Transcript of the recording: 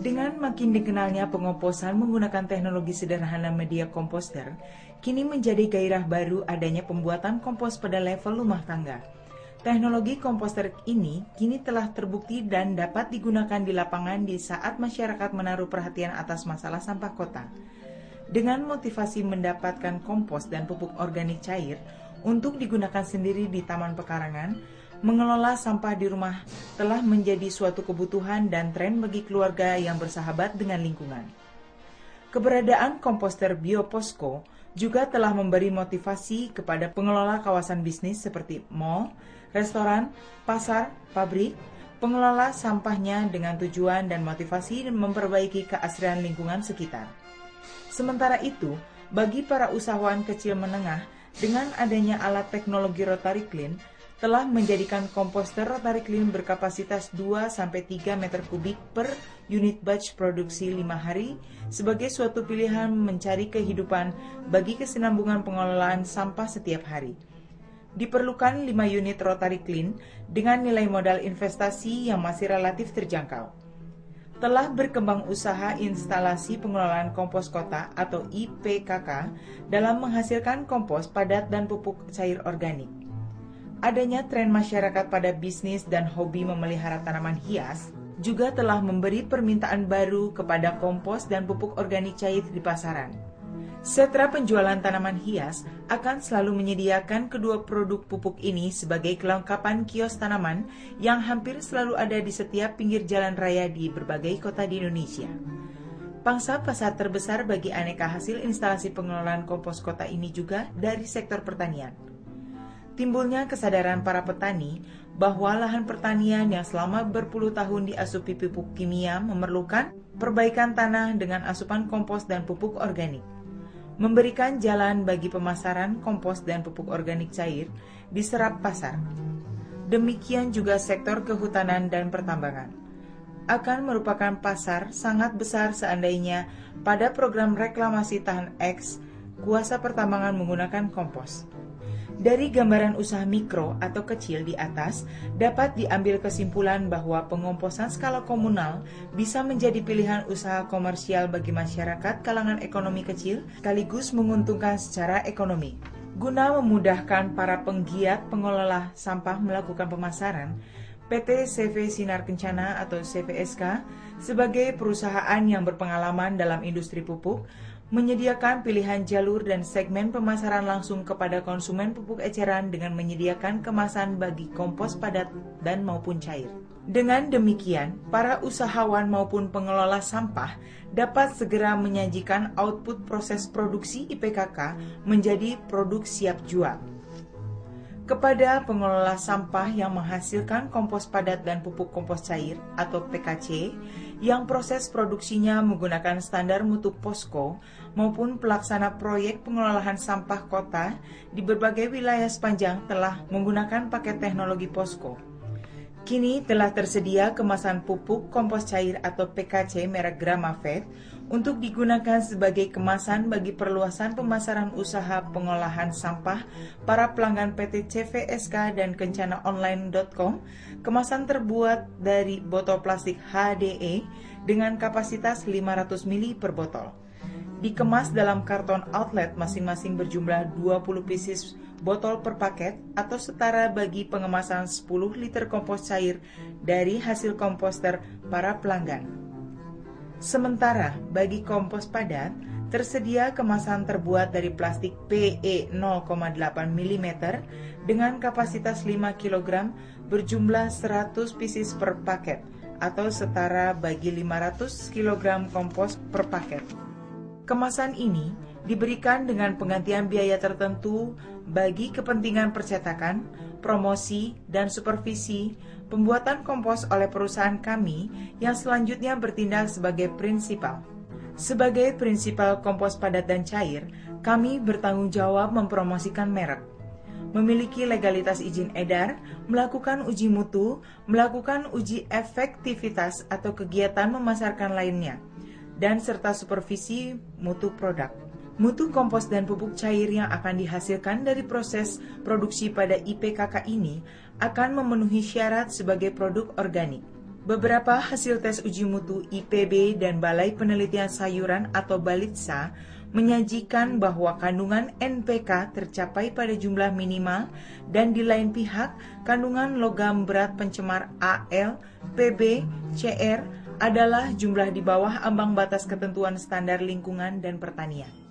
Dengan makin dikenalnya pengomposan menggunakan teknologi sederhana media komposter, kini menjadi gairah baru adanya pembuatan kompos pada level rumah tangga. Teknologi komposter ini kini telah terbukti dan dapat digunakan di lapangan di saat masyarakat menaruh perhatian atas masalah sampah kota. Dengan motivasi mendapatkan kompos dan pupuk organik cair untuk digunakan sendiri di taman pekarangan, mengelola sampah di rumah telah menjadi suatu kebutuhan dan tren bagi keluarga yang bersahabat dengan lingkungan. Keberadaan komposter Bioposko juga telah memberi motivasi kepada pengelola kawasan bisnis seperti mal, restoran, pasar, pabrik, pengelola sampahnya dengan tujuan dan motivasi memperbaiki keasrian lingkungan sekitar. Sementara itu, bagi para usahawan kecil menengah, dengan adanya alat teknologi Rotary Clean, telah menjadikan komposter Rotary Clean berkapasitas 2-3 meter kubik per unit batch produksi 5 hari sebagai suatu pilihan mencari kehidupan bagi kesinambungan pengelolaan sampah setiap hari. Diperlukan 5 unit Rotary Clean dengan nilai modal investasi yang masih relatif terjangkau. Telah berkembang usaha instalasi pengelolaan kompos kota atau IPKK dalam menghasilkan kompos padat dan pupuk cair organik. Adanya tren masyarakat pada bisnis dan hobi memelihara tanaman hias juga telah memberi permintaan baru kepada kompos dan pupuk organik cair di pasaran. Sentra penjualan tanaman hias akan selalu menyediakan kedua produk pupuk ini sebagai kelengkapan kios tanaman yang hampir selalu ada di setiap pinggir jalan raya di berbagai kota di Indonesia. Pangsa pasar terbesar bagi aneka hasil instalasi pengelolaan kompos kota ini juga dari sektor pertanian. Timbulnya kesadaran para petani bahwa lahan pertanian yang selama berpuluh tahun diasupi pupuk kimia memerlukan perbaikan tanah dengan asupan kompos dan pupuk organik. Memberikan jalan bagi pemasaran kompos dan pupuk organik cair diserap pasar. Demikian juga sektor kehutanan dan pertambangan. Akan merupakan pasar sangat besar seandainya pada program reklamasi tahan X, kuasa pertambangan menggunakan kompos. Dari gambaran usaha mikro atau kecil di atas, dapat diambil kesimpulan bahwa pengomposan skala komunal bisa menjadi pilihan usaha komersial bagi masyarakat kalangan ekonomi kecil, sekaligus menguntungkan secara ekonomi. Guna memudahkan para penggiat pengelola sampah melakukan pemasaran, PT CV Sinar Kencana atau CVSK sebagai perusahaan yang berpengalaman dalam industri pupuk, menyediakan pilihan jalur dan segmen pemasaran langsung kepada konsumen pupuk eceran dengan menyediakan kemasan bagi kompos padat dan maupun cair. Dengan demikian, para usahawan maupun pengelola sampah dapat segera menyajikan output proses produksi IPKK menjadi produk siap jual. Kepada pengelola sampah yang menghasilkan kompos padat dan pupuk kompos cair atau PKC yang proses produksinya menggunakan standar mutu POSCO maupun pelaksana proyek pengelolaan sampah kota di berbagai wilayah sepanjang telah menggunakan paket teknologi POSCO. Kini telah tersedia kemasan pupuk kompos cair atau PKC merek Gramavet untuk digunakan sebagai kemasan bagi perluasan pemasaran usaha pengolahan sampah para pelanggan PT CVSK dan kencanaonline.com. Kemasan terbuat dari botol plastik HDE dengan kapasitas 500 ml per botol. Dikemas dalam karton outlet masing-masing berjumlah 20 pieces botol per paket atau setara bagi pengemasan 10 liter kompos cair dari hasil komposter para pelanggan. Sementara bagi kompos padat, tersedia kemasan terbuat dari plastik PE 0,8 mm dengan kapasitas 5 kg berjumlah 100 pieces per paket atau setara bagi 500 kg kompos per paket. Kemasan ini diberikan dengan penggantian biaya tertentu bagi kepentingan percetakan, promosi, dan supervisi pembuatan kompos oleh perusahaan kami yang selanjutnya bertindak sebagai prinsipal. Sebagai prinsipal kompos padat dan cair, kami bertanggung jawab mempromosikan merek, memiliki legalitas izin edar, melakukan uji mutu, melakukan uji efektivitas atau kegiatan memasarkan lainnya, dan serta supervisi mutu produk. Mutu kompos dan pupuk cair yang akan dihasilkan dari proses produksi pada IPKK ini akan memenuhi syarat sebagai produk organik. Beberapa hasil tes uji mutu IPB dan Balai Penelitian Sayuran atau Balitsa menyajikan bahwa kandungan NPK tercapai pada jumlah minimal dan di lain pihak kandungan logam berat pencemar Al, Pb, Cr adalah jumlah di bawah ambang batas ketentuan standar lingkungan dan pertanian.